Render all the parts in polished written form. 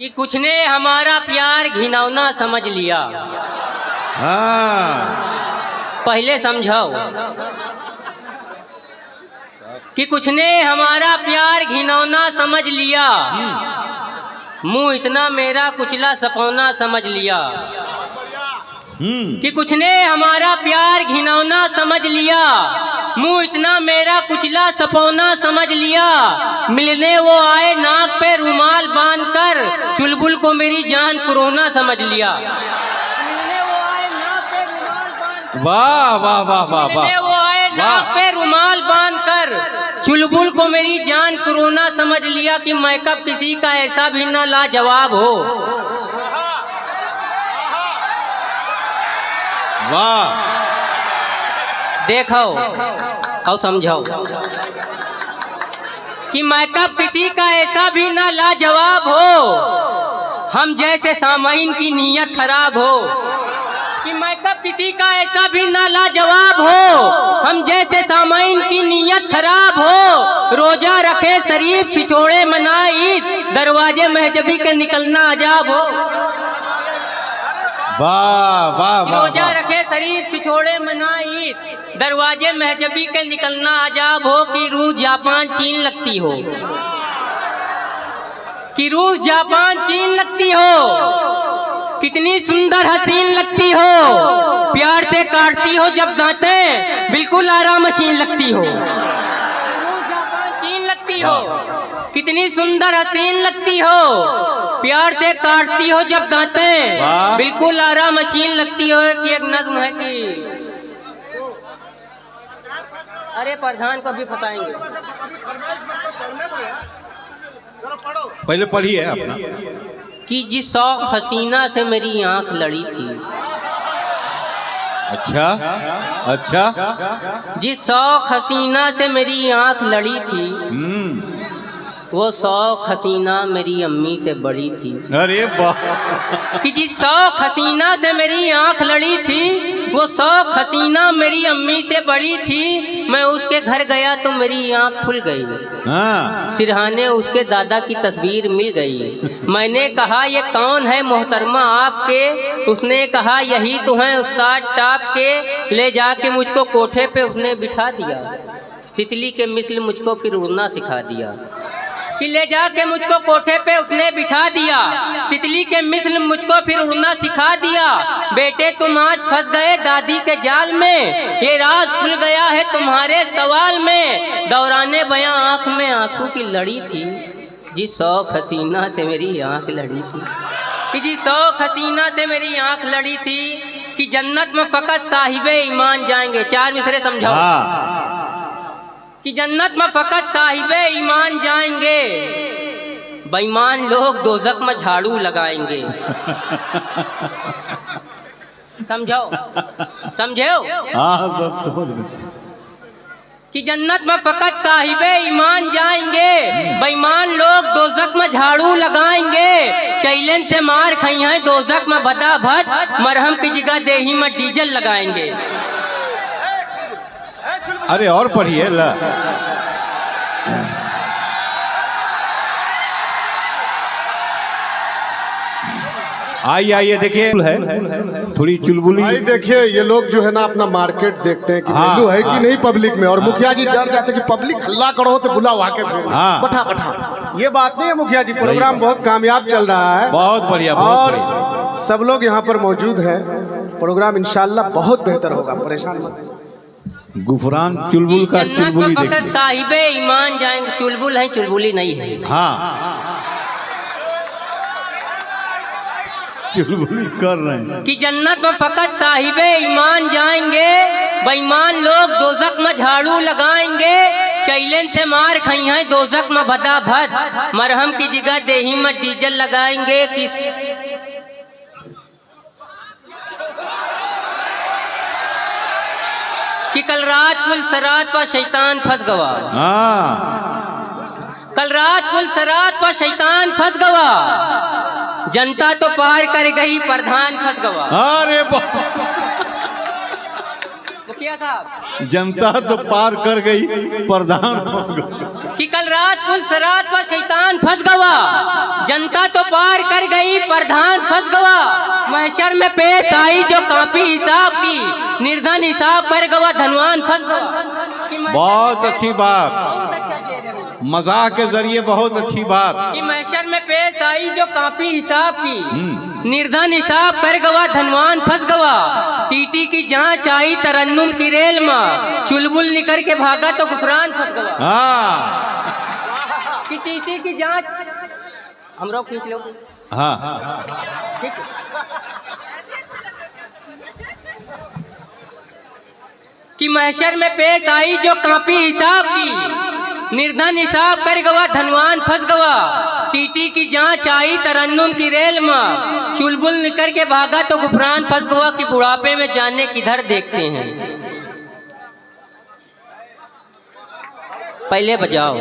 कि कुछ ने हमारा प्यार घिनौना समझ लिया। पहले समझाओ कि कुछ ने हमारा प्यार घिनौना समझ लिया, मुंह इतना मेरा कुचला सपौना समझ लिया। कि कुछ ने हमारा प्यार घिनौना समझ लिया, मुंह इतना मेरा कुचला सपौना समझ लिया। मिलने वो आए नाक पे रुमाल बांधकर, चुलबुल को मेरी जान कोरोना समझ लिया। मिलने वो आए नाक पे रुमाल बांधकर, वाह वाह वाह वाह वाह, मिलने वो आए नाक पे रुमाल बांधकर, चुलबुल को मेरी जान कोरोना समझ लिया। कि मैं कब किसी का ऐसा भी ना लाजवाब हो। वाह, देखो और समझाओ कि मैं कब किसी का ऐसा भी ना लाजवाब हो, हम जैसे सामाइन की नीयत खराब हो। कि मैं कब किसी का ऐसा भी ना लाजवाब हो, हम जैसे सामाइन की नीयत खराब हो। रोजा रखे शरीफ छिछोड़े मनाई, दरवाजे महजबी के निकलना अजाब हो। वाह वाह वाह, रोजा रखे शरीफ छिछोड़े मनाई, दरवाजे महजबी के निकलना अजाब हो। कि रूस जापान चीन लगती हो, कि रूस जापान चीन लगती हो। कितनी सुंदर हसीन लगती हो, प्यार से काटती हो जब दांतें, बिल्कुल आराम मशीन लगती हो। रूस जापान चीन लगती हो, कितनी सुंदर हसीन लगती हो, प्यार से काटती हो जब दांतें, बिल्कुल आराम मशीन लगती हो। कि एक नज्म है कि अरे प्रधान को भी बताएंगे, पहले पढ़िए अपना। कि जिस शौक हसीना से मेरी आंख लड़ी थी। अच्छा अच्छा, जिस शौक हसीना से मेरी आंख लड़ी थी, वो शौक हसीना मेरी अम्मी से बड़ी थी। अरे वाह, कि जिस शौक हसीना से मेरी आंख लड़ी थी, वो शौक हसीना मेरी अम्मी से बड़ी थी। मैं उसके घर गया तो मेरी आंख खुल गई, सिरहाने उसके दादा की तस्वीर मिल गई। मैंने कहा ये कौन है मोहतरमा आपके, उसने कहा यही तो हैं उस्ताद टाप के। ले जाके मुझको कोठे पे उसने बिठा दिया, तितली के मिसल मुझको फिर उड़ना सिखा दिया। कि ले जाके मुझको कोठे पे उसने बिठा दिया, तितली के मिसल मुझको फिर उड़ना सिखा दिया। बेटे तुम आज फंस गए दादी के जाल में, ये राज खुल गया है तुम्हारे सवाल में। दौराने बयां आंख में आंसू की लड़ी थी, जिस शौक हसीना से मेरी आंख लड़ी थी। कि जिस शौक हसीना से मेरी आंख लड़ी थी। कि जन्नत में फकत साहिबे ईमान जाएंगे। चार मिसरे समझाओ। कि जन्नत में फकत साहिबे ईमान जाएंगे, बेईमान लोग दोज़ख में झाड़ू लगाएंगे। समझो समझो। कि जन्नत में फकत साहिबे ईमान जाएंगे, बेईमान लोग दोज़ख में झाड़ू लगाएंगे। चैलेंज से मार खाई हैं दोज़ख में बदा भद, मरहम की जगह देही में डीजल लगाएंगे। अरे और पढ़िए ला। आइए आइए देखिए है थोड़ी चुलबुली। भाई देखिए ये लोग जो है ना अपना मार्केट देखते हैं कि वैल्यू है कि नहीं पब्लिक में, और मुखिया जी डर जाते हैं कि पब्लिक हल्ला करो तो बुलाओ आके बैठा बैठा। ये बात नहीं है मुखिया जी, प्रोग्राम बहुत कामयाब चल रहा है, बहुत बढ़िया, और सब लोग यहाँ पर मौजूद हैं। प्रोग्राम इंशाल्लाह बहुत बेहतर होगा, परेशान मत। गुफरान चुलबुल का चुलबुली देखिए। साहिबे ईमान जाएंगे, चुलबुल है चुलबुली नहीं है। हाँ चुलबुली कर रहे हैं। कि जन्नत में फकत साहिबे ईमान जाएंगे, बेईमान लोग दोज़ख में झाड़ू लगाएंगे। चैलेंज से मार खाई हैं दोज़ख में बदा भद, मरहम की जगह देही में डीजल लगाएंगे। कि कल रात पुल सरात पर शैतान फंस गवा। कल रात पुल सरात पर शैतान फंस गवा, जनता तो पार कर गई प्रधान फंस गवा। अरे मुखिया साहब, जनता तो पार कर गई प्रधान फंस गया। कि कल रात पुल सरात पर शैतान फंस गवा, जनता तो पार कर प्रधान फंस गवा, महशर में पेश आई जो कापी हिसाब की, निर्धन हिसाब कर गवा धनवान फंस गवा। बहुत अच्छी बात, मजाक के जरिए बहुत अच्छी बात। कि महशर में पेश आई जो कापी हिसाब की, निर्धन हिसाब कर गवा धनवान फंस गवा। टीटी की जांच आई तरन्नुम की रेल में, चुलबुल निकल के भागा तो गुफरान फंस गवा। कि टीटी की जांच हम लोग खींच लो। हाँ ठीक है। कि महशर में पेश आई जो कापी हिसाब की, निर्धन हिसाब कर गवा धनवान फंस गवा। टीटी की जांच आई तरन्नुम की रेल में, चुलबुल निकल के भागा तो गुफरान फंस गवा। कि बुढ़ापे में जाने किधर देखते हैं, पहले बजाओ।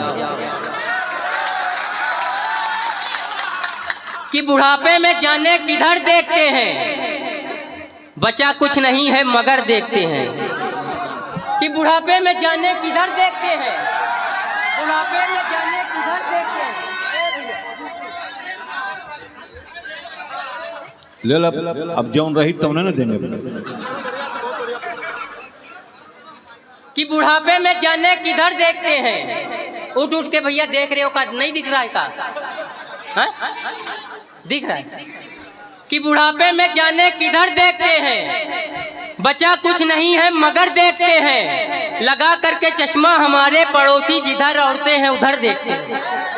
कि बुढ़ापे में जाने किधर देखते हैं, बचा कुछ नहीं है मगर देखते हैं। कि बुढ़ापे में जाने किधर देखते हैं, बुढ़ापे में जाने किधर देखते हैं। ले लो, अब जौन रही तो उन्हें ना देंगे। कि बुढ़ापे में जाने किधर देखते हैं, उठ उठ के भैया देख रहे हो का नहीं दिख रहा है का? हा? दिख रहा है। कि बुढ़ापे में जाने किधर देखते हैं, बचा कुछ नहीं है मगर देखते हैं। लगा करके चश्मा हमारे पड़ोसी जिधर औरतें हैं उधर देखते हैं।